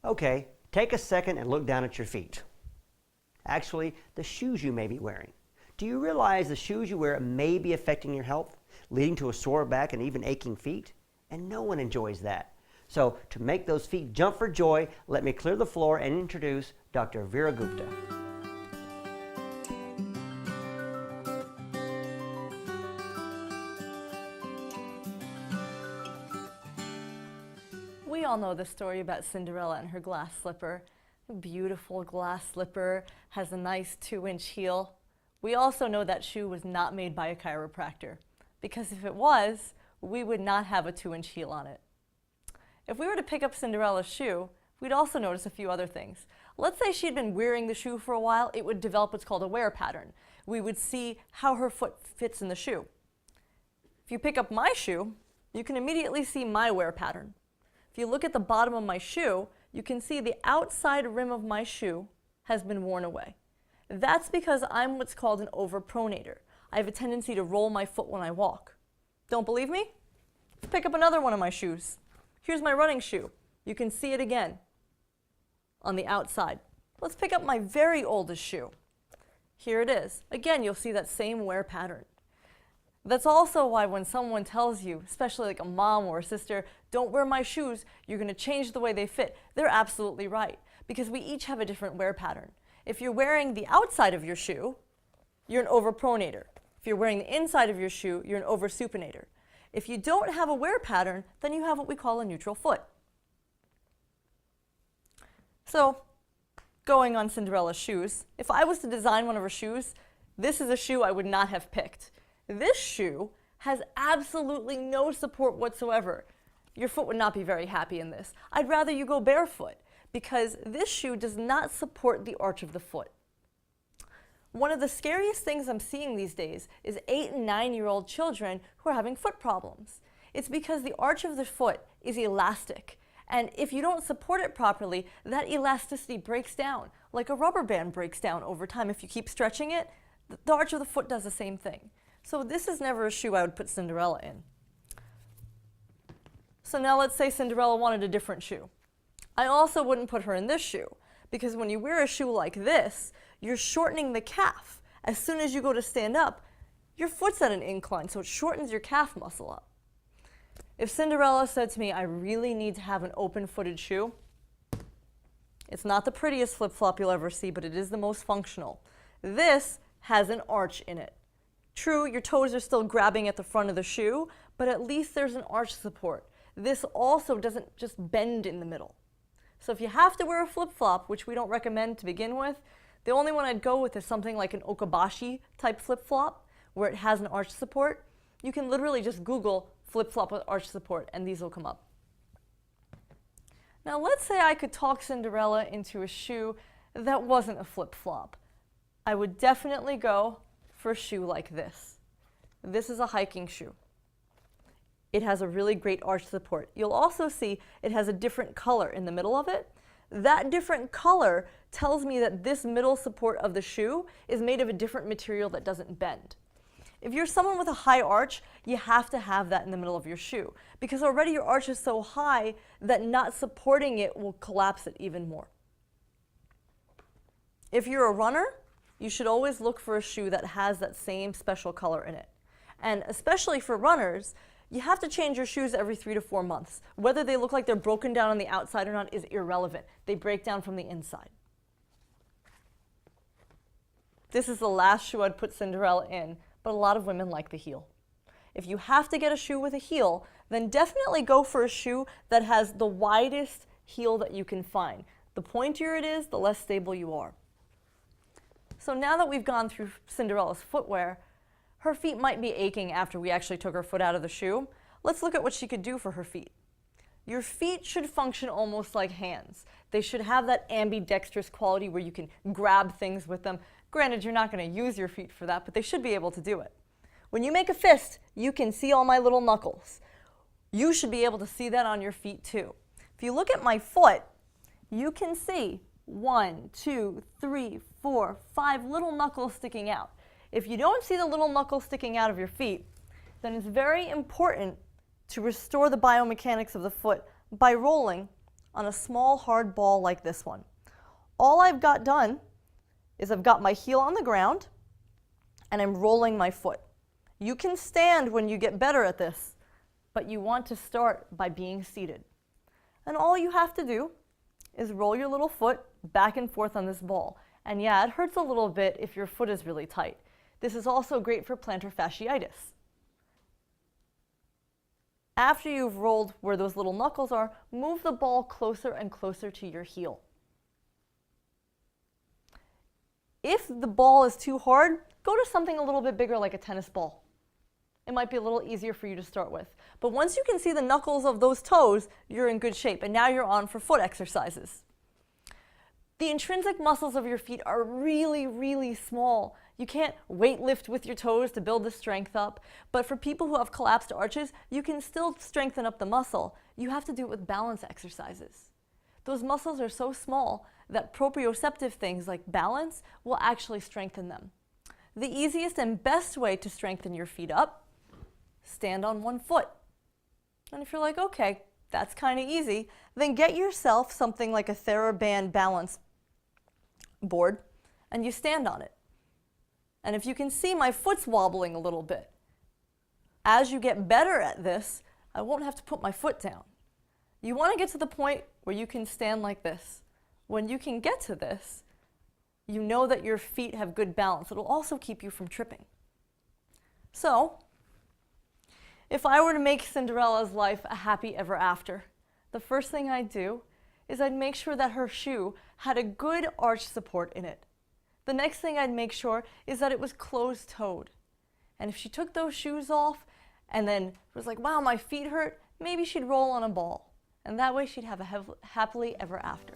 Okay, take a second and look down at your feet. Actually, the shoes you may be wearing. Do you realize the shoes you wear may be affecting your health, leading to a sore back and even aching feet? And no one enjoys that. So to make those feet jump for joy, let me clear the floor and introduce Dr. Vera Gupta. We all know the story about Cinderella and her glass slipper. A beautiful glass slipper, has a nice 2-inch heel. We also know that shoe was not made by a chiropractor, because if it was, we would not have a 2-inch heel on it. If we were to pick up Cinderella's shoe, we'd also notice a few other things. Let's say she'd been wearing the shoe for a while, it would develop what's called a wear pattern. We would see how her foot fits in the shoe. If you pick up my shoe, you can immediately see my wear pattern. If you look at the bottom of my shoe, you can see the outside rim of my shoe has been worn away. That's because I'm what's called an overpronator. I have a tendency to roll my foot when I walk. Don't believe me? Let's pick up another one of my shoes. Here's my running shoe. You can see it again on the outside. Let's pick up my very oldest shoe. Here it is. Again, you'll see that same wear pattern. That's also why when someone tells you, especially like a mom or a sister, don't wear my shoes, you're going to change the way they fit, they're absolutely right, because we each have a different wear pattern. If you're wearing the outside of your shoe, you're an overpronator. If you're wearing the inside of your shoe, you're an oversupinator. If you don't have a wear pattern, then you have what we call a neutral foot. So, going on Cinderella's shoes, if I was to design one of her shoes, this is a shoe I would not have picked. This shoe has absolutely no support whatsoever. Your foot would not be very happy in this. I'd rather you go barefoot because this shoe does not support the arch of the foot. One of the scariest things I'm seeing these days is 8- and 9-year-old children who are having foot problems. It's because the arch of the foot is elastic, and if you don't support it properly, that elasticity breaks down, like a rubber band breaks down over time. If you keep stretching it, the arch of the foot does the same thing. So this is never a shoe I would put Cinderella in. So now let's say Cinderella wanted a different shoe. I also wouldn't put her in this shoe, because when you wear a shoe like this, you're shortening the calf. As soon as you go to stand up, your foot's at an incline, so it shortens your calf muscle up. If Cinderella said to me, I really need to have an open-footed shoe, it's not the prettiest flip-flop you'll ever see, but it is the most functional. This has an arch in it. True, your toes are still grabbing at the front of the shoe, but at least there's an arch support. This also doesn't just bend in the middle. So if you have to wear a flip-flop, which we don't recommend to begin with, the only one I'd go with is something like an okabashi type flip-flop, where it has an arch support. You can literally just Google flip-flop with arch support, and these will come up. Now let's say I could talk Cinderella into a shoe that wasn't a flip-flop. I would definitely go for a shoe like this. This is a hiking shoe. It has a really great arch support. You'll also see it has a different color in the middle of it. That different color tells me that this middle support of the shoe is made of a different material that doesn't bend. If you're someone with a high arch, you have to have that in the middle of your shoe, because already your arch is so high that not supporting it will collapse it even more. If you're a runner, you should always look for a shoe that has that same special color in it. And especially for runners, you have to change your shoes every 3 to 4 months. Whether they look like they're broken down on the outside or not is irrelevant. They break down from the inside. This is the last shoe I'd put Cinderella in, but a lot of women like the heel. If you have to get a shoe with a heel, then definitely go for a shoe that has the widest heel that you can find. The pointier it is, the less stable you are. So now that we've gone through Cinderella's footwear, her feet might be aching after we actually took her foot out of the shoe. Let's look at what she could do for her feet. Your feet should function almost like hands. They should have that ambidextrous quality where you can grab things with them. Granted, you're not going to use your feet for that, but they should be able to do it. When you make a fist, you can see all my little knuckles. You should be able to see that on your feet too. If you look at my foot, you can see 1, 2, 3, 4, 5 little knuckles sticking out. If you don't see the little knuckles sticking out of your feet, then it's very important to restore the biomechanics of the foot by rolling on a small hard ball like this one. All I've got done is I've got my heel on the ground and I'm rolling my foot. You can stand when you get better at this, but you want to start by being seated. And all you have to do is roll your little foot back and forth on this ball. And yeah, it hurts a little bit if your foot is really tight. This is also great for plantar fasciitis. After you've rolled where those little knuckles are, move the ball closer and closer to your heel. If the ball is too hard, go to something a little bit bigger like a tennis ball. It might be a little easier for you to start with. But once you can see the knuckles of those toes, you're in good shape, and now you're on for foot exercises. The intrinsic muscles of your feet are really, really small. You can't weight lift with your toes to build the strength up, but for people who have collapsed arches, you can still strengthen up the muscle. You have to do it with balance exercises. Those muscles are so small that proprioceptive things like balance will actually strengthen them. The easiest and best way to strengthen your feet up, stand on one foot. And if you're like, okay, that's kind of easy, then get yourself something like a TheraBand balance board and you stand on it. And if you can see, my foot's wobbling a little bit. As you get better at this, I won't have to put my foot down. You want to get to the point where you can stand like this. When you can get to this, you know that your feet have good balance. It'll also keep you from tripping. So, if I were to make Cinderella's life a happy ever after, the first thing I'd do is I'd make sure that her shoe had a good arch support in it. The next thing I'd make sure is that it was closed-toed. And if she took those shoes off and then was like, wow, my feet hurt, maybe she'd roll on a ball. And that way she'd have a happily ever after.